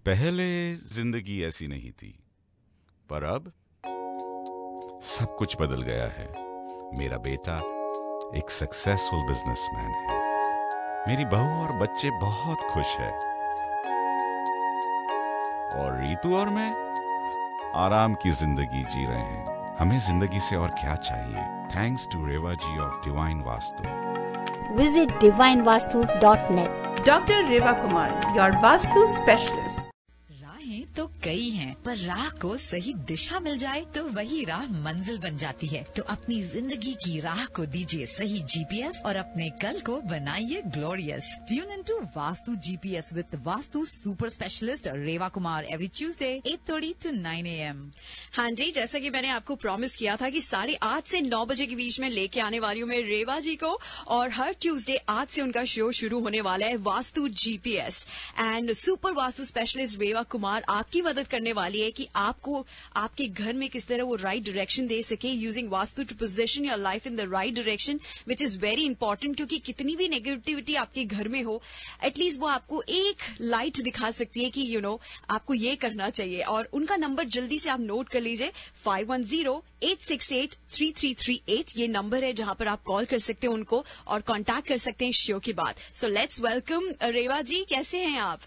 पहले जिंदगी ऐसी नहीं थी, पर अब सब कुछ बदल गया है। मेरा बेटा एक सक्सेसफुल बिजनेसमैन है। मेरी बहू और बच्चे बहुत खुश है। और रीतू और मैं आराम की जिंदगी जी रहे हैं। हमें जिंदगी से और क्या चाहिए? Thanks to Reva ji of divine Vastu. Visit divinevastu.net. Dr. Reva Kumar, your Vastu specialist. राहें तो कई हैं, पर राह को सही दिशा मिल जाए तो वही राह मंजिल बन जाती है। तो अपनी जिंदगी की राह को दीजिए सही जीपीएस और अपने कल को बनाइए glorious. Tune into Vastu GPS with Vastu super specialist Reva Kumar every Tuesday 8:30 to 9 AM। हाँ जी, जैसा कि मैंने आपको प्रॉमिस किया था कि 8:30 से 9 बजे के बीच में लेके आने वाली हूँ मैं रेवा जी को, और हर ट्यूसडे आज से उनका शो शुरू होने वाला है Vastu GPS and super Vastu specialist Reva Kumar आपकी मदद करने वाली है कि आपको आपके घर में किस तरह वो राइट डायरेक्शन दे सके using Vastu to position your life in the right direction, which is very important. क्योंकि कितनी भी नेगेटिविटी आपके घर में हो, एटलीस्ट वो आपको एक लाइट दिखा सकती है कि आपको ये करना चाहिए। और उनका नंबर जल्दी से आप नोट कर लीजिए, 5108683338 ये नंबर है जहां पर आप कॉल कर सकते हैं उनको और कॉन्टैक्ट कर सकते हैं शो के बाद। सो लेट्स वेलकम रेवा जी, कैसे हैं आप?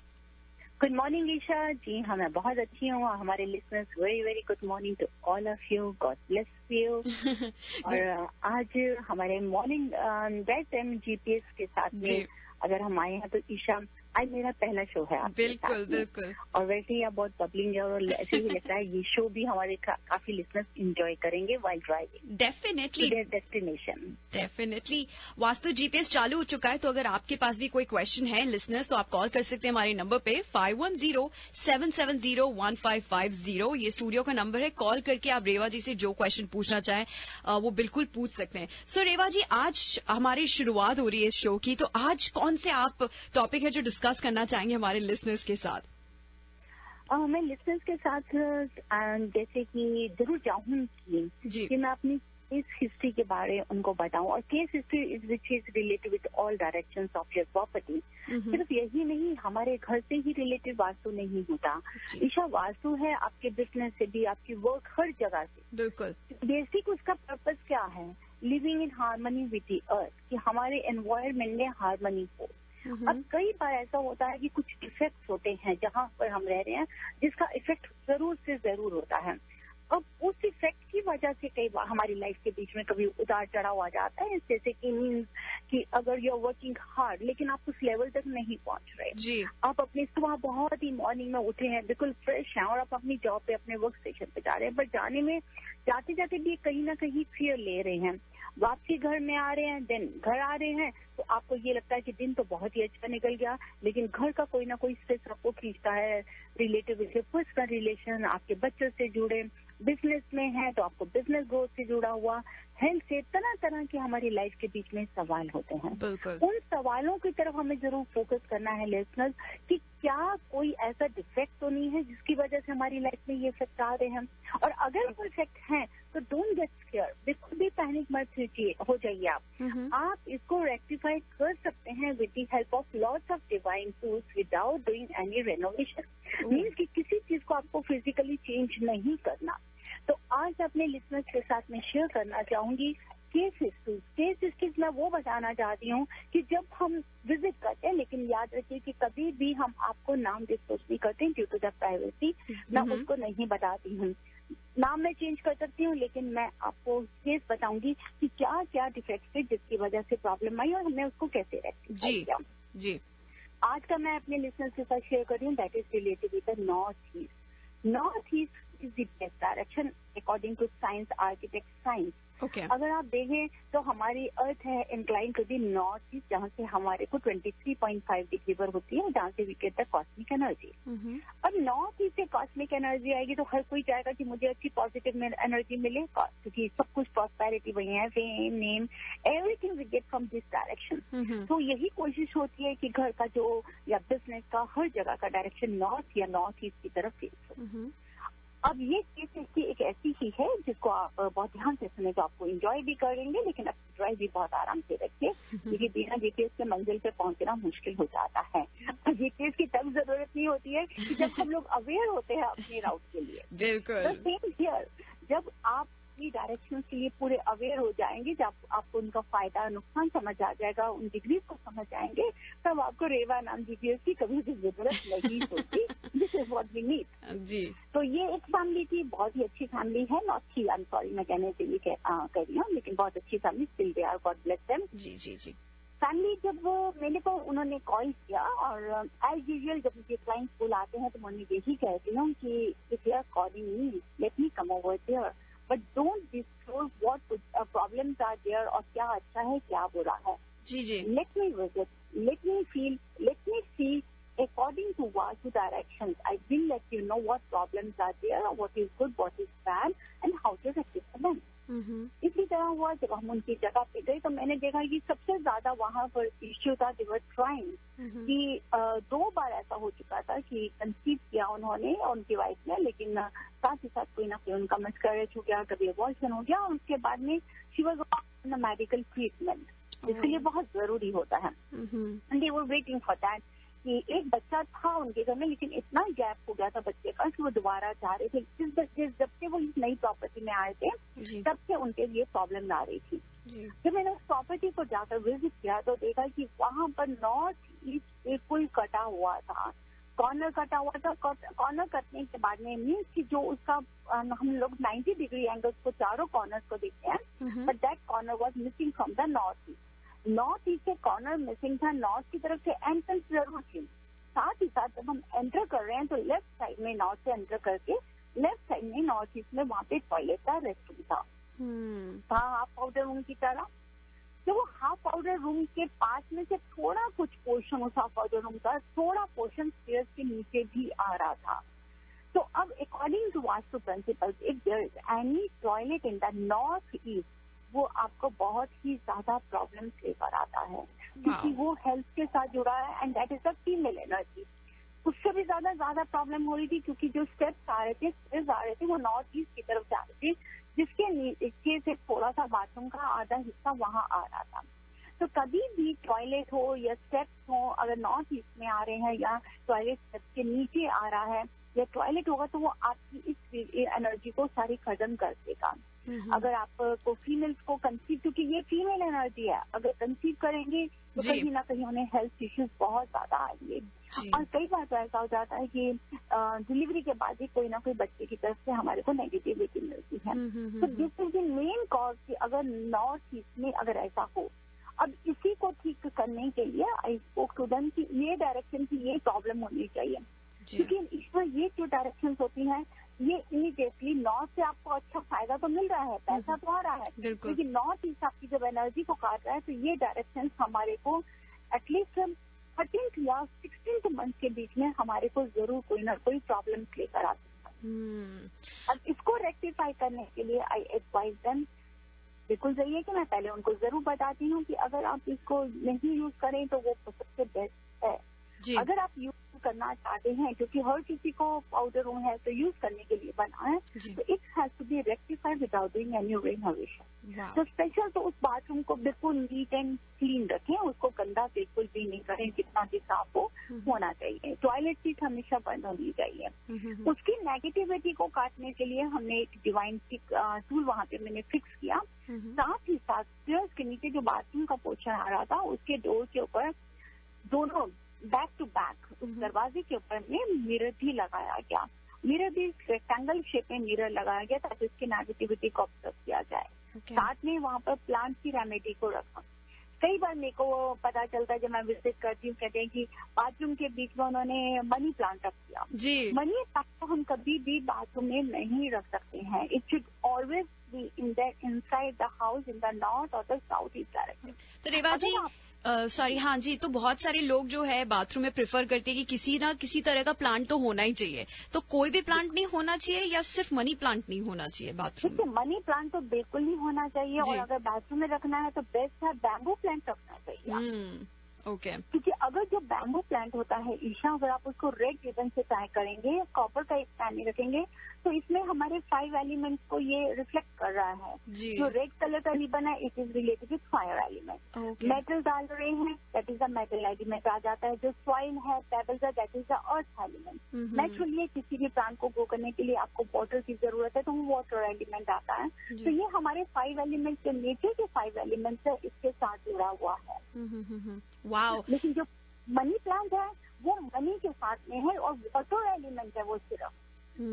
Good morning Isha ji. हाँ, मैं बहुत अच्छी हूँ। हमारे listeners very very good morning to all of you. God bless you. और आज हमारे मॉर्निंग राइट टाइम जीपीएस के साथ में अगर हम आए हैं तो ईशा, आज मेरा पहला शो है आपके बिल्कुल साथ बिल्कुल। और वैसे ही आप बहुत बबलिंग है और ऐसे ही लगता है ये शो भी हमारे काफी लिसनर्स एंजॉय करेंगे while driving definitely destination. Definitely. Vastu GPS चालू हो चुका है, तो अगर आपके पास भी कोई क्वेश्चन है लिसनर्स, तो आप कॉल कर सकते हैं हमारे नंबर पे 5107701550। ये स्टूडियो का नंबर है। कॉल करके आप रेवा जी से जो क्वेश्चन पूछना चाहें वो बिल्कुल पूछ सकते हैं। सो रेवा जी, आज हमारी शुरुआत हो रही है इस शो की, तो आज कौन से आप टॉपिक है जो डिस्कस करना चाहेंगे हमारे लिसनर्स के साथ? मैं लिसनर्स के साथ जैसे कि जरूर चाहूंगी कि मैं अपनी केस हिस्ट्री के बारे उनको बताऊं, और case history is which is related with all directions of your property. सिर्फ यही नहीं, हमारे घर से ही रिलेटेड वास्तु नहीं होता ईशा। वास्तु है आपके बिजनेस से भी, आपकी वर्क, हर जगह से। बिल्कुल। बेसिक उसका पर्पस क्या है? Living in harmony with the earth, कि हमारे एनवायरमेंट में हार्मनी हो। अब कई बार ऐसा होता है कि कुछ इफेक्ट्स होते हैं जहां पर हम रह रहे हैं, जिसका इफेक्ट जरूर से जरूर होता है। अब उस इफेक्ट की वजह से कई बार हमारी लाइफ के बीच में कभी उतार चढ़ाव आ जाता है, जैसे कि मीन्स कि अगर यू आर वर्किंग हार्ड लेकिन आप उस लेवल तक नहीं पहुंच रहे जी। आप अपनी सुबह बहुत ही मॉर्निंग में उठे हैं, बिल्कुल फ्रेश हैं और आप अपनी जॉब पे, अपने वर्क स्टेशन पे जा रहे हैं, बट जाने में जाते जाते भी कहीं ना कहीं फियर ले रहे हैं। वापसी घर में आ रहे हैं, देन घर आ रहे हैं तो आपको ये लगता है कि दिन तो बहुत ही अच्छा निकल गया, लेकिन घर का कोई ना कोई स्ट्रेस आपको खींचता है, रिलेटिव से पर्सनल रिलेशन, आपके बच्चों से जुड़े, बिजनेस में है तो आपको बिजनेस ग्रोथ से जुड़ा हुआ, हेल्थ से, तरह तरह के हमारी लाइफ के बीच में सवाल होते हैं। उन सवालों की तरफ हमें जरूर फोकस करना है लिसनर्स, कि क्या कोई ऐसा डिफेक्ट तो नहीं है जिसकी वजह से हमारी लाइफ में ये इफेक्ट आ रहे हैं, और अगर वो इफेक्ट है तो डोंट गेट स्केयर, बिल्कुल भी पैनिक मत हो जाइए आप इसको रेक्टिफाई कर सकते हैं with the help of lots of divine tools without doing any renovation. Means कि किसी चीज को आपको फिजिकली चेंज नहीं करना। तो आज अपने लिसनर्स के साथ मैं शेयर करना चाहूंगी केस हिस्ट्रीज। केस हिस्ट्रीज मैं वो बताना चाहती हूँ कि जब हम विजिट करते हैं, लेकिन याद रखिए कि कभी भी हम आपको नाम डिस्क्लोज नहीं करते ड्यू टू द प्राइवेसी, मैं उसको नहीं बताती हूँ। नाम मैं चेंज कर सकती हूँ, लेकिन मैं आपको केस बताऊंगी कि क्या क्या डिफेक्ट है जिसकी वजह से प्रॉब्लम आई और हमने उसको कैसे रेक्टिफाई किया। जी, आज का मैं अपने लिसनर्स के साथ शेयर कर रही हूँ, that is related with the north east. North east is the best direction according to science, architect science. अगर आप देखें तो हमारी अर्थ है incline to the north east, जहाँ से हमारे को 23.5 डिग्री पर होती है, जहाँ से we get the cosmic energy. अब नॉर्थ ईस्ट से कॉस्मिक एनर्जी आएगी तो हर कोई चाहेगा कि मुझे अच्छी पॉजिटिव एनर्जी मिले, क्योंकि सब कुछ प्रॉस्पेरिटी वही है, fame, name, everything we get from this direction. तो यही कोशिश होती है कि घर का जो या बिजनेस का हर जगह का डायरेक्शन नॉर्थ या नॉर्थ ईस्ट की तरफ फेस हो। अब ये चीज इसकी एक ऐसी ही है जिसको आप बहुत ध्यान से सुने तो आपको एंजॉय भी करेंगे, लेकिन आप ड्राइव भी बहुत आराम से रखिए, क्योंकि बिना जीपीएस के मंजिल पे पहुंचना मुश्किल हो जाता है। जीपीएस की तब जरूरत नहीं होती है कि जब हम लोग अवेयर होते हैं अपने राउट के लिए। बिल्कुल। सेम हियर, जब आप डायरेक्शन के लिए पूरे अवेयर हो जाएंगे, जब आपको उनका फायदा नुकसान समझ आ जाएगा, उन डिग्रीज को समझ आएंगे, तब आपको रेवा नाम जीपीएस की कभी भी जरूरत नहीं होती। This is what we need जी। तो ये एक फैमिली थी, बहुत ही अच्छी फैमिली है, नॉट थी, आई एम सॉरी मैं कहने के लिए कह रही हूँ, लेकिन बहुत अच्छी family, still they are, God bless them. जी जी जी। फैमिली जब मैंने को उन्होंने कॉल किया, और एज यूजुअल जब मुझे क्लाइंट स्कूल आते हैं तो मैं यही कहती हूँ कि if you are calling me, let me come over there, but don't disclose what problems are there, और क्या अच्छा है क्या बुरा है। जी जी। Let me visit, let me feel, let me see according to Vastu directions. I will let you know what problems are there, or what is good, what is bad, and how to rectify them. इसी तरह हुआ जब हम उनकी जगह पे गए तो मैंने देखा कि सबसे ज्यादा वहाँ पर इश्यू था, they were trying कि 2 बार ऐसा हो चुका था कि कंसीव किया उन्होंने और उनकी वाइफ ने, लेकिन साथ ही साथ कोई ना कोई उनका मिसकैरेज हो गया, कभी अबॉर्शन हो गया, और उसके बाद में she was on medical treatment, जिसके लिए बहुत जरूरी होता है। And they were waiting for that कि एक बच्चा था उनके घर में, लेकिन इतना गैप हो गया था बच्चे का कि वो दोबारा जा रहे थे। जब से वो इस नई प्रॉपर्टी में आए थे तब से उनके लिए प्रॉब्लम आ रही थी। जब मैंने उस प्रॉपर्टी को जाकर विजिट किया तो देखा कि वहाँ पर नॉर्थ ईस्ट बिल्कुल कटा हुआ था, कॉर्नर कटा हुआ था। कॉर्नर कटने के बाद में मीन्स कि जो उसका हम लोग 90 डिग्री एंगल को चारों कॉर्नर को देखते हैं, but that corner was missing from the north east. North east से कॉर्नर मिसिंग था, नॉर्थ की तरफ से एंट्रेंस जरूर थी। साथ ही साथ जब हम एंटर कर रहे हैं तो लेफ्ट साइड में नॉर्थ से एंटर करके लेफ्ट साइड में नॉर्थ ईस्ट में वहाँ पे टॉयलेट का रेस्टरूम था हाफ पाउडर रूम की तरह। तो वो हाफ पाउडर रूम के पास में से थोड़ा कुछ पोर्शन उस हाफ पाउडर रूम का थोड़ा पोर्शन स्टेयर्स के नीचे भी आ रहा था। तो अब according to Vastu principles, if there is any toilet in the north east, वो आपको बहुत ही ज्यादा प्रॉब्लम लेकर आता है, क्योंकि वो हेल्थ के साथ जुड़ा है, and that is the female energy. उससे भी ज्यादा प्रॉब्लम हो रही थी, क्योंकि जो स्टेप्स आ रहे थे वो नॉर्थ ईस्ट की तरफ जा रहे थे, जिसके नीचे से थोड़ा सा बाथरूम का आधा हिस्सा वहां आ रहा था। तो कभी भी टॉयलेट हो या स्टेप्स हो, अगर नॉर्थ ईस्ट में आ रहे हैं या टॉयलेट स्टेप्स के नीचे आ रहा है या टॉयलेट होगा, तो वो आपकी इस एनर्जी को सारी खत्म कर देगा। अगर आपको फीमेल्स को कंसीव, क्योंकि ये फीमेल एनर्जी है, अगर कंसीव करेंगे तो कहीं ना कहीं उन्हें हेल्थ इश्यूज बहुत ज्यादा आएंगे। और कई बार तो ऐसा हो जाता है कि डिलीवरी के बाद ही कोई ना कोई बच्चे की तरफ से हमारे को नेगेटिविटी मिलती है। तो this is the main cause कि अगर नॉर्थ ईस्ट में अगर ऐसा हो। अब इसी को ठीक करने के लिए आई स्पोक टू देम कि ये डायरेक्शन की ये प्रॉब्लम होनी चाहिए, क्योंकि इसमें ये जो डायरेक्शन होती हैं ये इमीडिएटली नॉर्थ से आपको अच्छा फायदा तो मिल रहा है, पैसा तो आ रहा है, लेकिन नॉर्थ ईस्ट आपकी जब एनर्जी को काट रहा है तो ये डायरेक्शन हमारे को एटलीस्ट 13th या 16th मंथ के बीच में हमारे को जरूर कोई ना कोई प्रॉब्लम लेकर आ सकता है। अब इसको रेक्टिफाई करने के लिए आई एडवाइज देम, बिल्कुल सही है कि मैं पहले उनको जरूर बताती हूँ कि अगर आप इसको नहीं यूज करें तो वो सबसे बेस्ट है। अगर आप यूज करना चाहते हैं, क्योंकि हर किसी को पाउडर रूम है तो यूज करने के लिए बना है, तो it has to be rectified without doing any renovation. तो स्पेशल तो उस बाथरूम को बिल्कुल नीट एंड क्लीन रखें, उसको गंदा बिल्कुल भी नहीं करें, जितना भी साफ होना चाहिए। टॉयलेट सीट हमेशा बंद होनी चाहिए। उसकी नेगेटिविटी को काटने के लिए हमने एक डिवाइन टूल वहाँ पे मैंने फिक्स किया। साथ ही साथ स्टेयर्स के नीचे जो बाथरूम का पोर्शन आ रहा था उसके डोर के ऊपर दोनों बैक टू बैक उस दरवाजे के ऊपर में मिरर भी लगाया गया। मिरर भी रेक्टेंगल शेप में मिरर लगाया गया ताकि उसकी नेगेटिविटी को ऑब्जर्व किया जाए। साथ में वहाँ पर प्लांट की रेमेडी को रखा। कई बार मेरे को पता चलता है जब मैं विजिट करती हूँ, कहते हैं कि बाथरूम के बीच में उन्होंने मनी प्लांट रख दिया। मनी प्लांट को हम कभी भी बाथरूम में नहीं रख सकते हैं। It should always be inside the house in the north और द साउथ ईस्ट डायरेक्शन। तो रेवा जी सॉरी, हाँ जी, तो बहुत सारे लोग जो है बाथरूम में प्रेफर करते हैं कि किसी ना किसी तरह का प्लांट तो होना ही चाहिए। तो कोई भी प्लांट नहीं होना चाहिए या सिर्फ मनी प्लांट नहीं होना चाहिए बाथरूम में? मनी प्लांट तो बिल्कुल नहीं होना चाहिए, और अगर बाथरूम में रखना है तो बेस्ट है बैम्बू प्लांट रखना चाहिए। ओके। क्योंकि अगर जो बैम्बू प्लांट होता है ईशा, अगर आप उसको रेड रिबन से टाई करेंगे, कॉपर का एक पैनी रखेंगे, तो इसमें हमारे 5 एलिमेंट्स को ये रिफ्लेक्ट कर रहा है। जो रेड कलर का रिबन है it is related with fire element. Metal डाल रहे हैं that is the metal element आ जाता है। जो सॉइल है पेबल्स है that is the earth element. Naturally किसी भी प्लांट को ग्रो करने के लिए आपको वाटर की जरूरत है तो वो वाटर एलिमेंट आता है। तो ये हमारे 5 एलिमेंट्स जो नेचर के 5 एलिमेंट्स है इसके साथ जुड़ा हुआ है। वाओ। लेकिन जो मनी प्लांट है वो मनी के साथ में है और वाटर एलिमेंट है वो सिर्फ।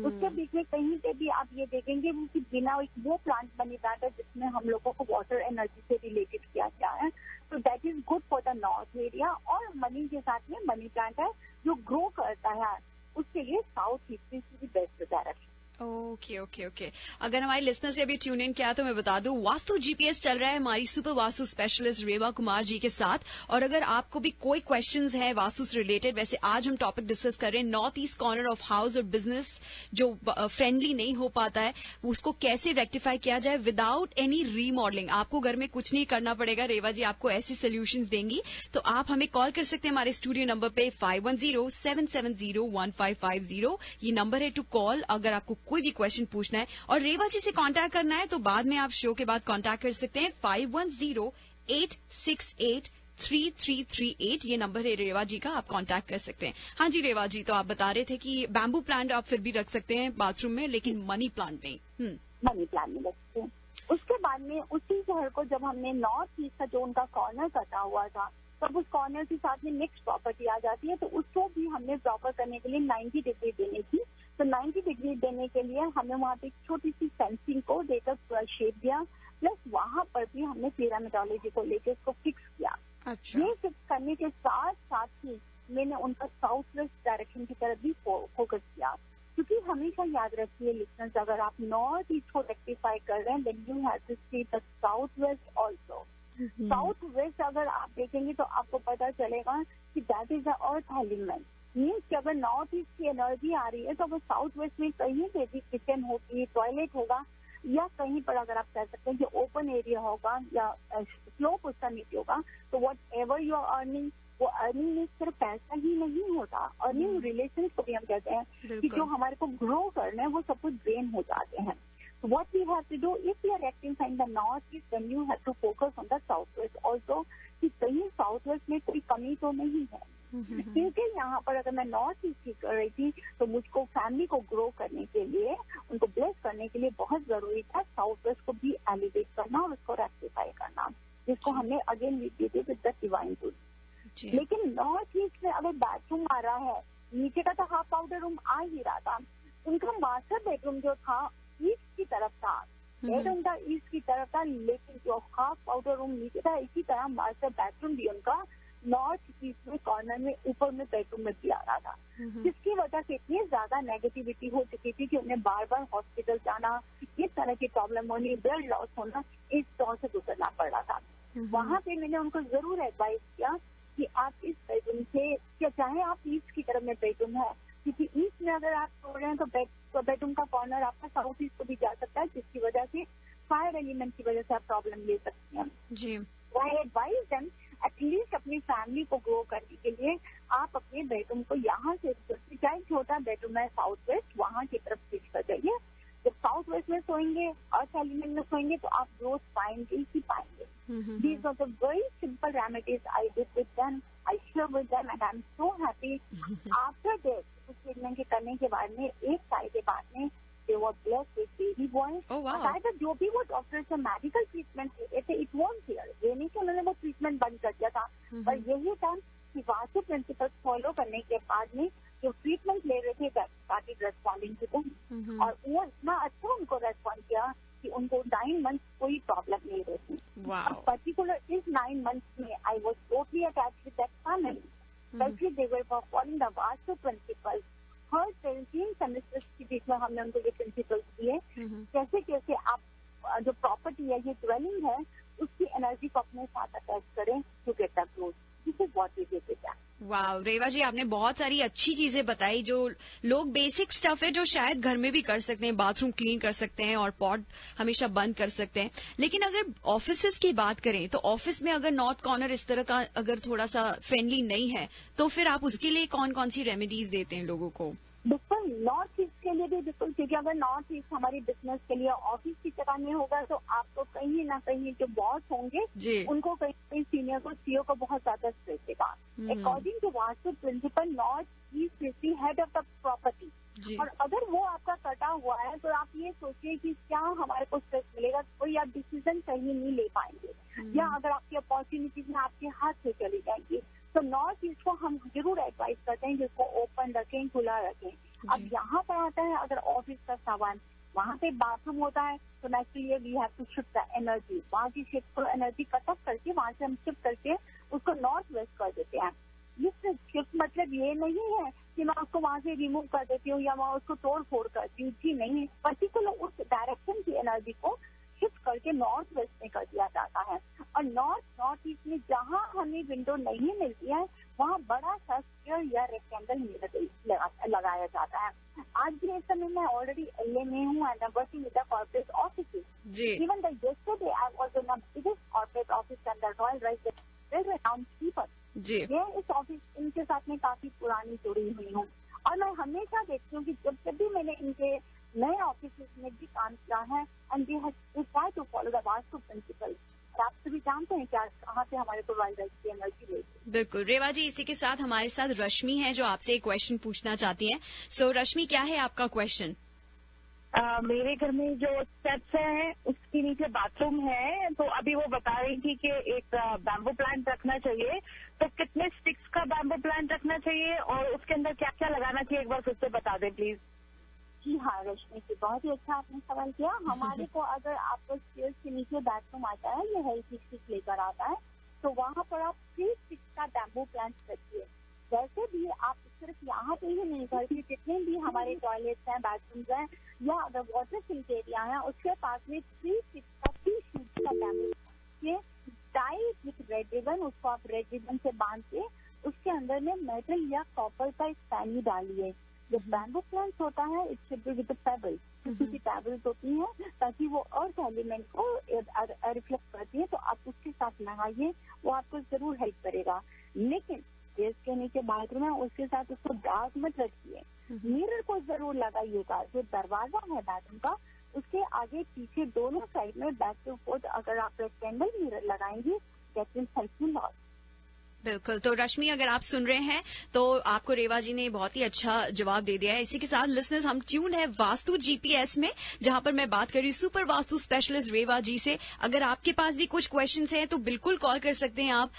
उसके बीच में कहीं पे भी आप ये देखेंगे कि बिना वो प्लांट मनी प्लांट है जिसमें हम लोगों को वाटर एनर्जी से रिलेटेड किया गया है। तो that is good for the north area. और मनी के साथ में मनी प्लांट है जो ग्रो करता है, उसके लिए south east is the best direction. Okay okay okay. अगर हमारे लिसनर से अभी ट्यून इन किया तो मैं बता दूं, वास्तु जीपीएस चल रहा है हमारी सुपर वास्तु स्पेशलिस्ट रेवा कुमार जी के साथ। और अगर आपको भी कोई क्वेश्चंस है वास्तु से रिलेटेड, वैसे आज हम टॉपिक डिस्कस कर रहे हैं north east corner of house और बिजनेस जो फ्रेंडली नहीं हो पाता है उसको कैसे रेक्टिफाई किया जाए विदाउट एनी रीमॉडलिंग। आपको घर में कुछ नहीं करना पड़ेगा, रेवा जी आपको ऐसी सोल्यूशंस देंगी। तो आप हमें कॉल कर सकते हैं हमारे स्टूडियो नंबर पे 5107701550। ये नंबर है टू कॉल अगर आपको कोई भी क्वेश्चन पूछना है। और रेवा जी से कांटेक्ट करना है तो बाद में आप शो के बाद कांटेक्ट कर सकते हैं 5108683338। ये नंबर है रेवा जी का, आप कांटेक्ट कर सकते हैं। हाँ जी रेवा जी, तो आप बता रहे थे कि बैम्बू प्लांट आप फिर भी रख सकते हैं बाथरूम में, लेकिन मनी प्लांट नहीं। मनी प्लांट नहीं रख सकते। उसके बाद में उसी घर को जब हमने नॉर्थ ईस्ट का जो उनका कॉर्नर कटा हुआ था तब उस कॉर्नर के साथ में नेक्स्ट प्रॉपर्टी आ जाती है। तो उसको भी हमने प्रॉपर करने के लिए 90 डिग्री देने की। तो 90 डिग्री देने के लिए हमने वहाँ पे एक छोटी सी फेंसिंग को देकर पूरा शेप दिया, प्लस वहाँ पर भी हमने पिरामिडोलॉजी को लेकर उसको फिक्स किया। अच्छा। ये फिक्स करने के साथ साथ ही मैंने उनका साउथ वेस्ट डायरेक्शन की तरफ भी फोकस किया। क्योंकि हमेशा याद रखिए लिसनर्स, अगर आप नॉर्थ ईस्ट को रेक्टिफाई कर रहे हैं then you have to see the south west also. South west अगर आप देखेंगे तो आपको पता चलेगा कि that is the earth element. Means कि अगर नॉर्थ ईस्ट की एनर्जी आ रही है तो अगर साउथ वेस्ट में कहीं पे भी किचन होगी, टॉयलेट होगा, या कहीं पर अगर आप कह सकते हैं कि ओपन एरिया होगा या स्लोप उसका नीचे होगा, तो whatever you are earning, वो अर्निंग में सिर्फ पैसा ही नहीं होता, अर्निंग रिलेशन को भी हम कहते हैं कि जो हमारे को ग्रो करना है वो सब कुछ ड्रेन हो जाते हैं। So what we have to do if we are rectifying the north east, then you have to focus on the southwest also कि कहीं साउथ वेस्ट में कोई कमी तो नहीं है। क्योंकि यहाँ पर अगर मैं नॉर्थ ईस्ट की कर रही थी तो मुझको फैमिली को ग्रो करने के लिए, उनको ब्लेस करने के लिए बहुत जरूरी था साउथ वेस्ट को भी एलिवेट करना और उसको रेक्टिफाई करना, जिसको हमने again with the divine tool. लेकिन नॉर्थ ईस्ट में अगर बाथरूम आ रहा है, नीचे का तो हाफ पाउडर रूम आ ही रहा था, उनका मास्टर बेडरूम जो था ईस्ट की तरफ था, बेडरूम था ईस्ट की तरफ था, लेकिन जो हाफ पाउडर रूम नीचे था इसी तरह मास्टर बेडरूम भी उनका नॉर्थ ईस्ट में कॉर्नर में ऊपर में बेडरूम में भी आ रहा था, जिसकी वजह से इतनी ज्यादा नेगेटिविटी हो चुकी थी कि उन्हें बार बार हॉस्पिटल जाना, इस तरह की प्रॉब्लम होनी, ब्लड लॉस होना, इस दौर से गुजरना पड़ रहा था। वहाँ पे मैंने उनको जरूर एडवाइस किया कि आप इस बेडरूम से, क्या चाहे आप ईस्ट की तरफ में बेडरूम है, क्योंकि ईस्ट में अगर आप सो रहे हैं तो बेडरूम का कॉर्नर आपका साउथ ईस्ट को भी जा सकता है, जिसकी वजह से फायर एलिमेंट की वजह से आप प्रॉब्लम ले सकते हैं जी। आई एडवाइज देम एटलीस्ट अपनी फैमिली को ग्रो करने के लिए आप अपने बेडरूम को यहाँ से, चाहे छोटा बेडरूम है साउथ वेस्ट, वहाँ की तरफ स्विच कर जाइए। जब साउथ वेस्ट में सोएंगे, अर्थ एलिमेंट में सोएंगे तो आप ग्रोथ पाएंगे ही पाएंगे। These are the very simple remedies I did with them. I share with them and I'm so happy. After this, उस ट्रीटमेंट के करने के बाद में एक साल के बाद में they were blessed with baby boy. Oh wow. शायद जो भी वो डॉक्टर से मेडिकल ट्रीटमेंट लेते थे, इट वॉन्ट हियर, ये नहीं कि उन्होंने वो ट्रीटमेंट बंद कर दिया था, पर यही था कि वास्तु प्रिंसिपल फॉलो करने के बाद में जो ट्रीटमेंट ले रहे थे स्टार्टेड रेस्पॉन्डिंग टू देम, और वो इतना अच्छा उनको रेस्पॉन्ड किया कि उनको 9 मंथ्स कोई प्रॉब्लम नहीं रहती। पर्टिकुलर इस 9 मंथ्स में I was totally attached with that family, specially they were following the vastu principles. Her 17 semesters के बीच में हमने उनको ये प्रिंसिपल्स दिए, कैसे कैसे आप जो प्रॉपर्टी है, ये ड्वेलिंग है, उसकी एनर्जी को अपने साथ अटैच करें to get the growth. This is what we did. वाह रेवा जी, आपने बहुत सारी अच्छी चीजें बताई जो लोग बेसिक स्टफ है जो शायद घर में भी कर सकते हैं, बाथरूम क्लीन कर सकते हैं और पॉट हमेशा बंद कर सकते हैं। लेकिन अगर ऑफिसेज की बात करें तो ऑफिस में अगर नॉर्थ कॉर्नर इस तरह का अगर थोड़ा सा फ्रेंडली नहीं है तो फिर आप उसके लिए कौन कौन सी रेमेडीज देते हैं लोगों को? बिल्कुल नॉर्थ ईस्ट के लिए भी बिल्कुल, क्योंकि अगर नॉर्थ ईस्ट हमारी बिजनेस के लिए ऑफिस की तरह नहीं होगा तो आपको कहीं ना कहीं जो बॉस होंगे उनको कहीं कहीं सीनियर को सीईओ को बहुत ज्यादा स्ट्रेस देगा। According to Vastu principle north east is the head of the property, और अगर वो आपका कटा हुआ है तो आप ये सोचिए कि क्या हमारे को स्ट्रेस मिलेगा, कोई आप डिसीजन सही नहीं ले पाएंगे, या अगर आपकी अपॉर्चुनिटीज में आपके हाथ से चली जाएंगी। तो नॉर्थ ईस्ट को हम जरूर एडवाइस करते हैं जिसको ओपन रखें, खुला रखें। अब यहाँ पर आता है अगर ऑफिस का सामान, वहाँ पे बाथरूम होता है तो naturally we have to shift the energy, वहाँ की शिफ्ट को एनर्जी कट ऑफ करके वहाँ से हम शिफ्ट करके उसको नॉर्थ वेस्ट कर देते हैं। ये शिफ्ट मतलब ये नहीं है कि मैं उसको वहाँ से रिमूव कर देती हूँ या मैं उसको तोड़ फोड़ करती हूँ, जी नहीं, पर्टिकुलर उस डायरेक्शन की एनर्जी को शिफ्ट करके नॉर्थ वेस्ट में कर दिया जाता है। और नॉर्थ ईस्ट में जहाँ हमें विंडो नहीं मिलती है वहाँ बड़ा सा स्क्वायर या रेक्टेंगल मिरर लगाया जाता है। आज भी इस समय मैं ऑलरेडी एलए में हूँ and I working with the corporate offices. Even the yesterday I was in the biggest corporate office and the royal rice around people. ये इस ऑफिस इनके साथ में काफी पुरानी जुड़ी हुई हूँ और मैं हमेशा देखती हूँ कि जब भी मैंने इनके नए ऑफिस में भी काम किया है and we have try to follow the Vastu principle. आप सभी जानते हैं क्या कहाँ से हमारे को रॉयल राइस की एनर्जी लेती है। बिल्कुल रेवा जी, इसी के साथ हमारे साथ रश्मि है जो आपसे एक क्वेश्चन पूछना चाहती हैं। सो रश्मि, क्या है आपका क्वेश्चन? मेरे घर में जो स्टेप्स है उसके नीचे बाथरूम है, तो अभी वो बता रही थी कि एक बैम्बू प्लांट रखना चाहिए, तो कितने स्टिक्स का बैम्बू प्लांट रखना चाहिए और उसके अंदर क्या क्या लगाना चाहिए, एक बार फिर से बता दें प्लीज। जी हाँ रश्मि जी, बहुत ही अच्छा आपने सवाल किया। हमारे को अगर आपको स्टेयर्स के नीचे बाथरूम आता है या हेल्थी स्टिक लेकर आता है तो वहाँ पर आप 3 स्टिक्स का बैम्बू प्लांट रखिए। वैसे भी आप सिर्फ यहाँ पे ही नहीं, घर के जितने भी हमारे टॉयलेट्स हैं, बाथरूम्स हैं या अगर वाटर सिंक एरिया है उसके पास में 3 स्टिक्स का 3 शीट्स का बैम्बू के टाइट विथ रेड रिबन, उसको आप रेड रिबन से बांध के उसके अंदर में मेटल या कॉपर का एक पैनी डालिए। जो बैम्बू प्लांट होता है it should be with pebbles, छोटी सी पेबल्स होती हैं ताकि वो अर्थ एलिमेंट को रिफ्लेक्ट करती है, तो आप उसके साथ लगाइए, वो आपको जरूर हेल्प करेगा। लेकिन इसके नीचे बाथरूम है उसके साथ उसको डार्क मत रखिए, मिरर को जरूर लगाइएगा। जो दरवाजा है बाथरूम का उसके आगे पीछे दोनों साइड में बैक टू फोर्थ अगर आप रेक्टेंगल मिरर लगाएंगे that will help you lot. बिल्कुल, तो रश्मि अगर आप सुन रहे हैं तो आपको रेवा जी ने बहुत ही अच्छा जवाब दे दिया है। इसी के साथ लिसनर्स हम ट्यून है वास्तु जीपीएस में, जहां पर मैं बात कर रही हूँ सुपर वास्तु स्पेशलिस्ट रेवा जी से। अगर आपके पास भी कुछ क्वेश्चंस हैं तो बिल्कुल कॉल कर सकते हैं आप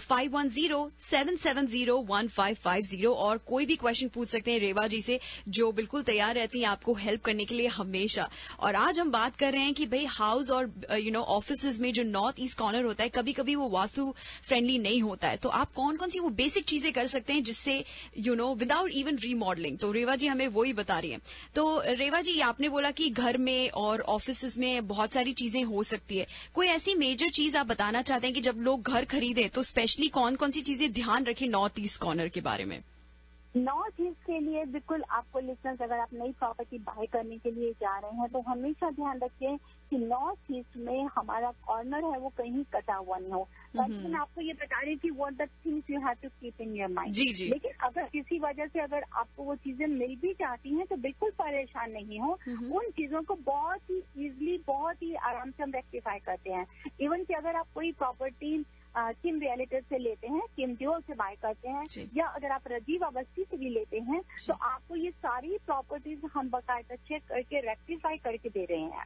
5107701550 और कोई भी क्वेश्चन पूछ सकते हैं रेवा जी से, जो बिल्कुल तैयार रहती हैं आपको हेल्प करने के लिए हमेशा। और आज हम बात कर रहे हैं कि भाई हाउस और ऑफिसेज में जो नॉर्थ ईस्ट कॉर्नर होता है कभी कभी वो वास्तु फ्रेंडली नहीं होता है, तो आप कौन कौन सी वो बेसिक चीजें कर सकते हैं जिससे विदाउट इवन रीमॉडलिंग, तो रेवा जी हमें वही बता रही हैं। तो रेवा जी आपने बोला कि घर में और ऑफिसेज में बहुत सारी चीजें हो सकती है, कोई ऐसी मेजर चीज आप बताना चाहते हैं कि जब लोग घर खरीदें तो स्पेशली कौन कौन सी चीजें ध्यान रखें नॉर्थ ईस्ट कॉर्नर के बारे में? नॉर्थ ईस्ट के लिए बिल्कुल आपको लिसनर्स अगर आप नई प्रॉपर्टी बाय करने के लिए जा रहे हैं तो हमेशा ध्यान रखें कि नॉर्थ ईस्ट में हमारा कॉर्नर है वो कहीं कटा हुआ नहीं हो। मैं आपको ये बता रही थी what the things you have to keep in your mind. लेकिन अगर किसी वजह से अगर आपको वो चीजें मिल भी जाती हैं तो बिल्कुल परेशान नहीं हो, उन चीजों को बहुत ही इजीली बहुत ही आराम से हम रेक्टिफाई करते हैं। इवन कि अगर आप कोई प्रॉपर्टी किम रियलिटर से लेते हैं, किम ड्यूओ से बाय करते हैं या अगर आप राजीव अवस्थी से भी लेते हैं तो आपको ये सारी प्रॉपर्टीज हम बाकायदा चेक करके रेक्टिफाई करके दे रहे हैं।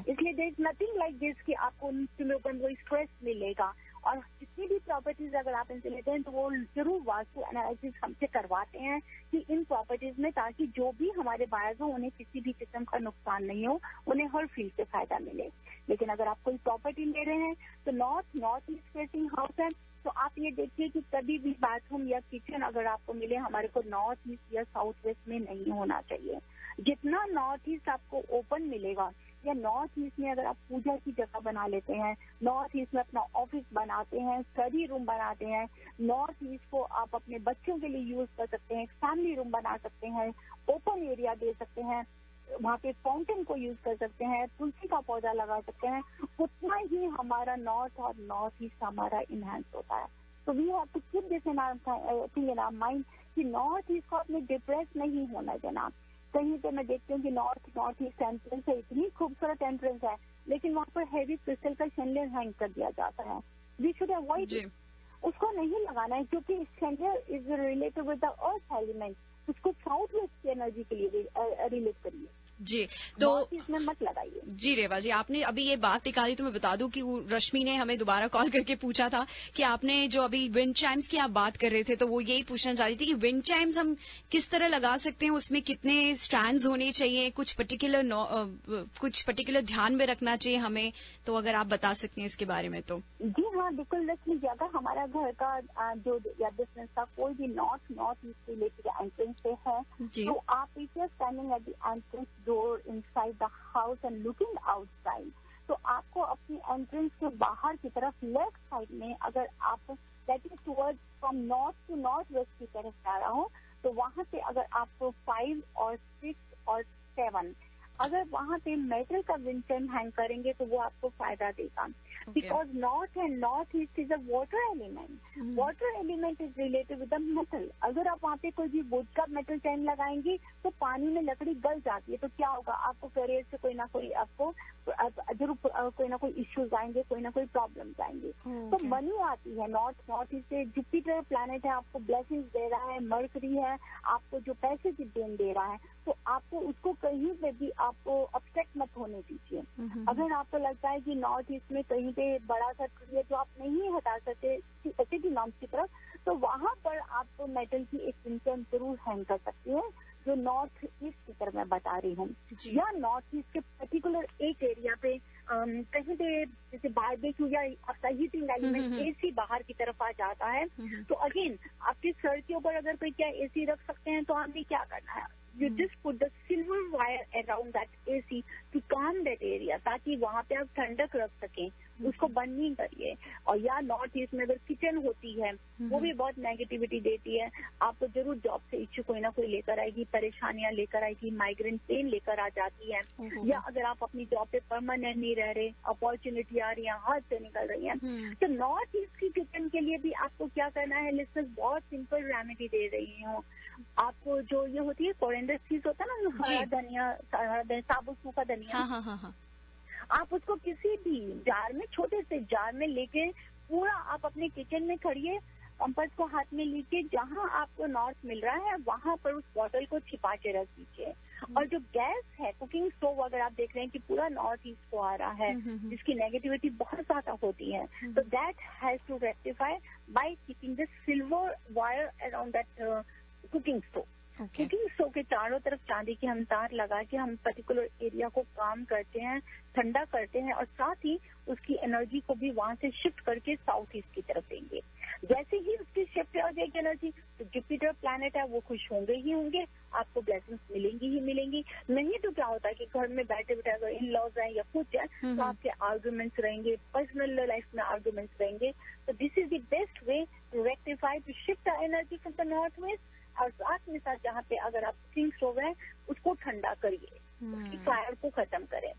इसलिए there is nothing like this कि आपको उन लोगों को स्ट्रेस मिलेगा। और जितनी भी प्रॉपर्टीज अगर आप इनसे लेते हैं तो वो जरूर वास्तु एनालिसिस हमसे करवाते हैं कि इन प्रॉपर्टीज में, ताकि जो भी हमारे बायर्स हो उन्हें किसी भी किस्म का नुकसान नहीं हो, उन्हें हर फील्ड से फायदा मिले। लेकिन अगर आप कोई प्रॉपर्टी ले रहे हैं तो नॉर्थ ईस्ट फेसिंग हाउस है तो आप ये देखिए कि कभी भी बाथरूम या किचन अगर आपको मिले हमारे को नॉर्थ ईस्ट या साउथ वेस्ट में नहीं होना चाहिए। जितना नॉर्थ ईस्ट आपको ओपन मिलेगा या नॉर्थ ईस्ट में अगर आप पूजा की जगह बना लेते हैं, नॉर्थ ईस्ट में अपना ऑफिस बनाते हैं, स्टडी रूम बनाते हैं, नॉर्थ ईस्ट को आप अपने बच्चों के लिए यूज कर सकते हैं, फैमिली रूम बना सकते हैं, ओपन एरिया दे सकते हैं, वहाँ पे फाउंटेन को यूज कर सकते हैं, तुलसी का पौधा लगा सकते हैं, उतना ही हमारा नॉर्थ और नॉर्थ ईस्ट हमारा इनहेंस होता है। तो we have to keep this in our mind कि नॉर्थ ईस्ट को अपने डिप्रेस नहीं होना देना। कहीं पे मैं देखती हूँ कि नॉर्थ ईस्ट एंट्रेंस है, इतनी खूबसूरत एंट्रेंस है, लेकिन वहाँ पर हैवी क्रिस्टल का शैंडलियर हैंग कर दिया जाता है। वी शुड अवॉइड इट, उसको नहीं लगाना है, क्योंकि chandelier is related with the earth element. उसको साउथ वेस्ट की एनर्जी के लिए रिलेट करिए जी। तो इसमें मत लगाइए। जी रेवा जी, आपने अभी ये बात निकाली तो मैं बता दूं कि रश्मि ने हमें दोबारा कॉल करके पूछा था कि आपने जो अभी विंड चाइम्स की आप बात कर रहे थे, तो वो यही पूछना चाह रही थी कि विंड चाइम्स हम किस तरह लगा सकते हैं, उसमें कितने स्ट्रैंड्स होने चाहिए, कुछ पर्टिकुलर ध्यान में रखना चाहिए हमें, तो अगर आप बता सकते हैं इसके बारे में तो। जी हाँ, बिल्कुल रश्मि जी, अगर हमारा घर का जो डिस्टेंस का कोई भी नॉर्थ ईस्ट रिलेटेड एंट्रेंस से है, तो आप if you are standing at the entrance door inside the house and looking outside, तो आपको अपनी एंट्रेंस के बाहर की तरफ लेफ्ट साइड में, अगर आप that is towards from north to north west की तरफ जा रहा हो, तो वहां से अगर आपको 5 और 6 और 7 अगर वहां पे मेटल का विंड चाइम हैंग करेंगे तो वो आपको फायदा देगा। Because north east is a water element. Water element is related with the metal. अगर आप वहाँ पे कोई भी वुड का मेटल चाइम लगाएंगे तो पानी में लकड़ी गल जाती है, तो क्या होगा, आपको करियर से कोई ना कोई आपको जरूर कोई ना कोई इश्यूज आएंगे, कोई ना कोई प्रॉब्लम्स आएंगे। तो मनी आती है नॉर्थ ईस्ट से। जुपिटर प्लैनेट है, आपको ब्लेसिंग्स दे रहा है, मर्करी है, आपको जो पैसे की देन दे रहा है, तो आपको उसको कहीं पे भी आपको अपसेट मत होने दीजिए। अगर आपको लगता है कि नॉर्थ ईस्ट में कहीं पे बड़ा सा ट्री है जो आप नहीं हटा सकते सिटी नॉर्थ की तरफ, तो वहां पर आपको मेटल की एक विंड जरूर हैंग कर सकती है, जो नॉर्थ ईस्ट की तरफ मैं बता रही हूँ। या नॉर्थ ईस्ट के पर्टिकुलर एक एरिया पे कहीं पे जैसे बारबेक्यू या आपका हीटिंग एलिमेंट एसी बाहर की तरफ आ जाता है, तो अगेन आपके सर के ऊपर अगर कोई क्या एसी रख सकते हैं, तो आपने क्या करना है, you just put the silver wire around that AC to calm that area, ताकि वहाँ पे आप ठंडक रख सकें, उसको बंद नहीं करिए। और या नॉर्थ ईस्ट में अगर किचन होती है, वो भी बहुत नेगेटिविटी देती है, आपको जरूर जॉब से इश्यू कोई ना कोई लेकर आएगी, परेशानियां लेकर आएगी, माइग्रेन पेन लेकर आ जाती है। या अगर आप अपनी जॉब पे परमानेंट नहीं रह रहे, अपॉर्चुनिटी आ रही है, हाथ से निकल रही है, तो नॉर्थ ईस्ट की किचन के लिए भी आपको क्या करना है, लिस्टर्स बहुत सिंपल रेमेडी दे रही हूँ आपको। जो ये होती है कोरिएंडर सीड्स होता है ना, हरा धनिया, साबुत सूखा धनिया, हाँ। आप उसको किसी भी जार में, छोटे से जार में लेके पूरा आप अपने किचन में खड़िए, कंपास को हाथ में लीजिए, जहाँ आपको नॉर्थ मिल रहा है वहां पर उस बॉटल को छिपा के रख दीजिए। और जो गैस है, कुकिंग स्टोव, अगर आप देख रहे हैं कि पूरा नॉर्थ ईस्ट को आ रहा है, जिसकी नेगेटिविटी बहुत ज्यादा होती है, तो that has to rectify by keeping the silver wire around that cooking stove. Cooking stove के चारों तरफ चांदी की हम तार लगा के हम पर्टिकुलर एरिया को काम करते हैं, ठंडा करते हैं, और साथ ही उसकी एनर्जी को भी वहां से शिफ्ट करके साउथ ईस्ट की तरफ देंगे। जैसे ही उसकी शिफ्ट हो जाएगी एनर्जी, तो जुपिटर प्लैनेट है वो खुश होंगे ही होंगे, आपको ब्लेसिंग्स मिलेंगी ही मिलेंगी। नहीं तो क्या होता है कि घर में बैठे बैठे अगर इन लॉज है या कुछ है, तो आपके आर्ग्यूमेंट्स रहेंगे, पर्सनल लाइफ में आर्ग्यूमेंट्स रहेंगे। तो this is the best way to rectify, to shift the energy from the north west. और साथ में साथ जहाँ पे अगर आप कुकिंग स्टोव है उसको ठंडा करिए, उसकी फायर को खत्म करें।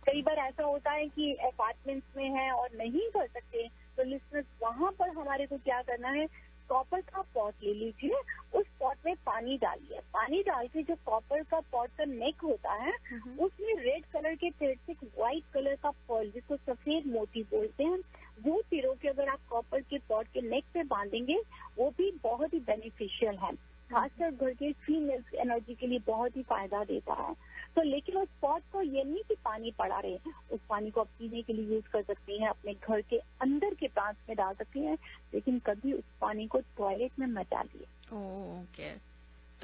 कई बार ऐसा होता है कि अपार्टमेंट्स में है और नहीं कर सकते, तो लिस्टनर्स वहां पर हमारे को क्या करना है, कॉपर का पॉट ले लीजिए, उस पॉट में पानी डालिए, पानी डाल के जो कॉपर का पॉट का नेक होता है उसमें रेड कलर के थ्रेड से व्हाइट कलर का पर्ल, जिसको सफेद मोती बोलते हैं, वो पिरो के अगर आप कॉपर के पॉट के नेक पे बांधेंगे, वो भी बहुत ही बेनिफिशियल है, खासकर घर के फीमेल्स एनर्जी के लिए बहुत ही फायदा देता है। तो लेकिन उस पॉट को ये नहीं कि पानी पड़ा रहे, उस पानी को आप पीने के लिए यूज कर सकती हैं, अपने घर के अंदर के प्लांट्स में डाल सकती हैं, लेकिन कभी उस पानी को टॉयलेट में मत डालिए। ओके,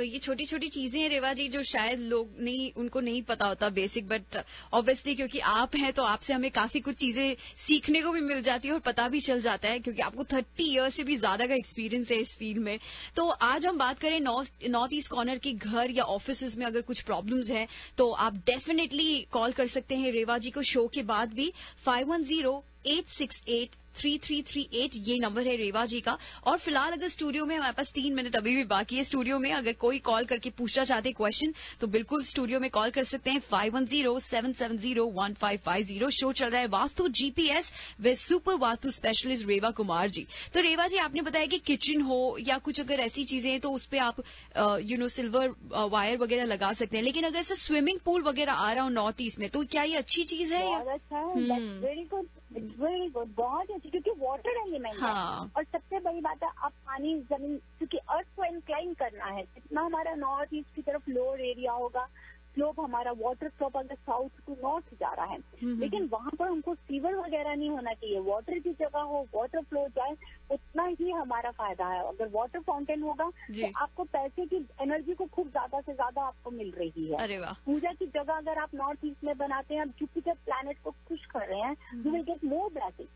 तो ये छोटी छोटी चीजें हैं रेवा जी जो शायद लोग उनको नहीं पता होता बेसिक, बट ऑब्वियसली क्योंकि आप हैं तो आपसे हमें काफी कुछ चीजें सीखने को भी मिल जाती है और पता भी चल जाता है, क्योंकि आपको 30 ईयर्स से भी ज्यादा का एक्सपीरियंस है इस फील्ड में। तो आज हम बात करें नॉर्थ ईस्ट कॉर्नर के घर या ऑफिस में अगर कुछ प्रॉब्लम्स हैं तो आप डेफिनेटली कॉल कर सकते हैं रेवा जी को शो के बाद भी। 5108683338 ये नंबर है रेवा जी का। और फिलहाल अगर स्टूडियो में, हमारे पास 3 मिनट अभी भी बाकी है स्टूडियो में, अगर कोई कॉल करके पूछना चाहते हैं क्वेश्चन तो बिल्कुल स्टूडियो में कॉल कर सकते हैं 5107701550। शो चल रहा है Vastu GPS with super Vastu specialist Reva Kumar ji. तो रेवा जी आपने बताया कि किचन हो या कुछ अगर ऐसी चीजें हैं तो उस पर आप सिल्वर वायर वगैरह लगा सकते हैं, लेकिन अगर ऐसे स्विमिंग पूल वगैरह आ रहा हो नॉर्थ ईस्ट में तो क्या ये अच्छी चीज है? बहुत अच्छा है, वेरी गुड, बहुत अच्छी, क्योंकि वाटर एलिमेंट है। और सबसे बड़ी बात है, आप पानी जमीन, क्योंकि अर्थ को इंक्लाइन करना है, जितना हमारा नॉर्थ ईस्ट की तरफ लोअर एरिया होगा, स्लोप हमारा वाटर स्लोप अगर साउथ टू नॉर्थ जा रहा है, लेकिन वहां पर हमको सीवर वगैरह नहीं होना चाहिए, वाटर की जगह हो, वाटर फ्लो जाए, उतना ही हमारा फायदा है। अगर वाटर फाउंटेन होगा तो आपको पैसे की एनर्जी को खूब ज्यादा से ज्यादा आपको मिल रही है। अरे वाह। पूजा की जगह अगर आप नॉर्थ ईस्ट में बनाते हैं, आप जुपिटर प्लैनेट को खुश कर रहे हैं, you will get more blessing.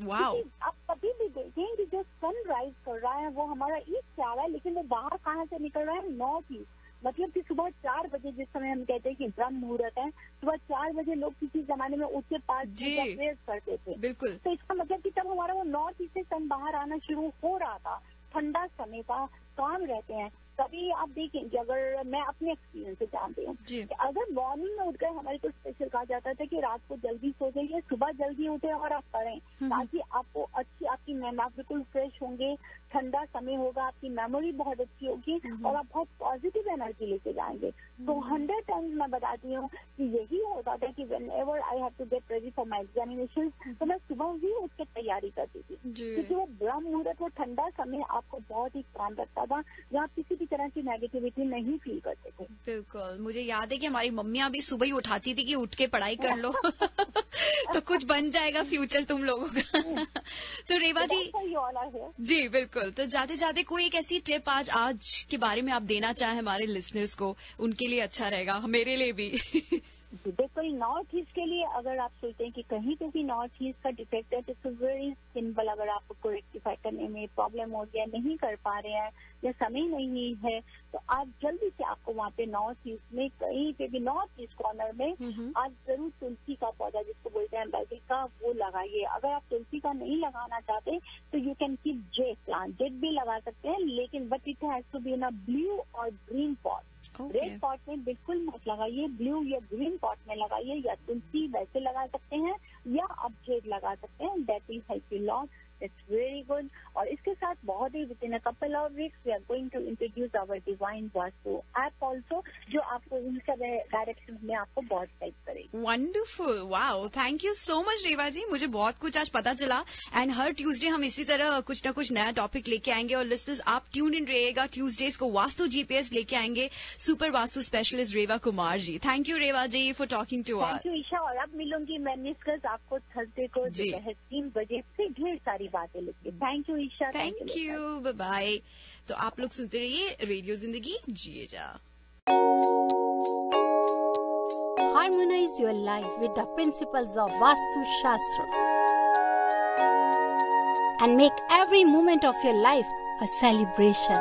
Wow. आप कभी भी देखें कि जो सनराइज कर रहा है वो हमारा ईस्ट से आ रहा है, लेकिन वो बाहर कहाँ से निकल रहा है? North east. मतलब कि सुबह 4 बजे, जिस समय हम कहते हैं कि ब्रह्म मुहूर्त है, सुबह 4 बजे लोग किसी जमाने में उठ के 5 बजे प्रेयर करते थे। बिल्कुल। तो इसका मतलब कि तब हमारा वो नॉर्थ ईस्ट से सन बाहर आना शुरू हो रहा था, ठंडा समय का काम रहते हैं। कभी आप देखेंगे, अगर मैं अपने एक्सपीरियंस से जानती हूँ कि अगर मॉर्निंग में उठकर हमारे को स्पेशल कहा जाता था कि रात को जल्दी सो जाइए, सुबह जल्दी उठे और आप पढ़ें, ताकि आपको अच्छी आपकी आप बिल्कुल फ्रेश होंगे, ठंडा समय होगा, आपकी मेमोरी बहुत अच्छी होगी और आप बहुत पॉजिटिव एनर्जी लेके जाएंगे। तो 100 टाइम्स मैं बताती हूँ कि यही होता था कि whenever I have to get ready for my examination, तो मैं सुबह ही उठ के तैयारी करती थी, क्योंकि वो ब्रह्म मुहूर्त, वो ठंडा समय आपको बहुत ही काम रखता था, जहाँ किसी भी तरह की नेगेटिविटी नहीं फील करते थे। बिल्कुल, मुझे याद है कि हमारी मम्मियाँ भी सुबह ही उठाती थी कि उठ के पढ़ाई कर लो तो कुछ बन जाएगा फ्यूचर तुम लोगों का। तो रेवा जी बिल्कुल। तो जाते जाते कोई एक ऐसी टिप आज के बारे में आप देना चाहें हमारे लिसनर्स को, उनके लिए अच्छा रहेगा, मेरे लिए भी। देखो, नॉर्थ ईस्ट के लिए अगर आप सोचते हैं कि कहीं पे भी नॉर्थ ईस्ट का डिफेक्ट है, तो इट्स वेरी सिंपल। अगर आपको रेक्टिफाई करने में प्रॉब्लम हो गया, नहीं कर पा रहे हैं या समय नहीं है, तो आप जल्दी से आपको वहाँ पे नॉर्थ ईस्ट में कहीं पे भी, नॉर्थ ईस्ट कॉर्नर में आप जरूर तुलसी का पौधा, जिसको बोलते हैं बैगिल का, वो लगाइए। अगर आप तुलसी का नहीं लगाना चाहते तो you can keep jade plant, jade भी लगा सकते हैं, लेकिन but it has to be in a blue और ग्रीन पॉट। रेड पॉट में बिल्कुल मत लगाइए, ब्लू या ग्रीन पॉट में लगाइए, या तुलसी वैसे लगा सकते हैं या आप जेड लगा सकते हैं। That will help you lot. It's very good. और इसके साथ बहुत ही within a couple of weeks we are going to introduce our divine Vastu app also, जो आपको इन सब डायरेक्शन में आपको बहुत हेल्प करेगी। Wonderful, wow, thank you so much Reva ji, मुझे बहुत कुछ आज पता चला। एंड हर ट्यूसडे हम इसी तरह कुछ ना कुछ नया टॉपिक लेके आएंगे और लिसनर्स आप ट्यून इन रहिएगा। ट्यूसडेज को वास्तु जीपीएस लेके आएंगे super Vastu specialist Reva Kumar ji. Thank you Reva ji for talking to us. Thank you Isha. और अब मिलूंगी मैं निष्कर्ष आपको थर्सडे को दोपहर 3 बजे से ढेर सारी बातें लेके। Thank you Isha. Thank you, bye bye. तो आप लोग सुनते रहिए रेडियो जिंदगी, जिए जा। Harmonize your life with the principles of Vastu Shastra and make every moment of your life a celebration.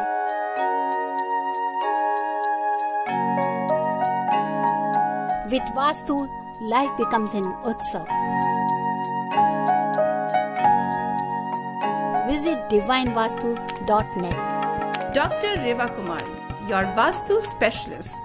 With Vastu, life becomes an utsav. Visit divinevastu.net. Dr. Reva Kumar, your Vastu specialist.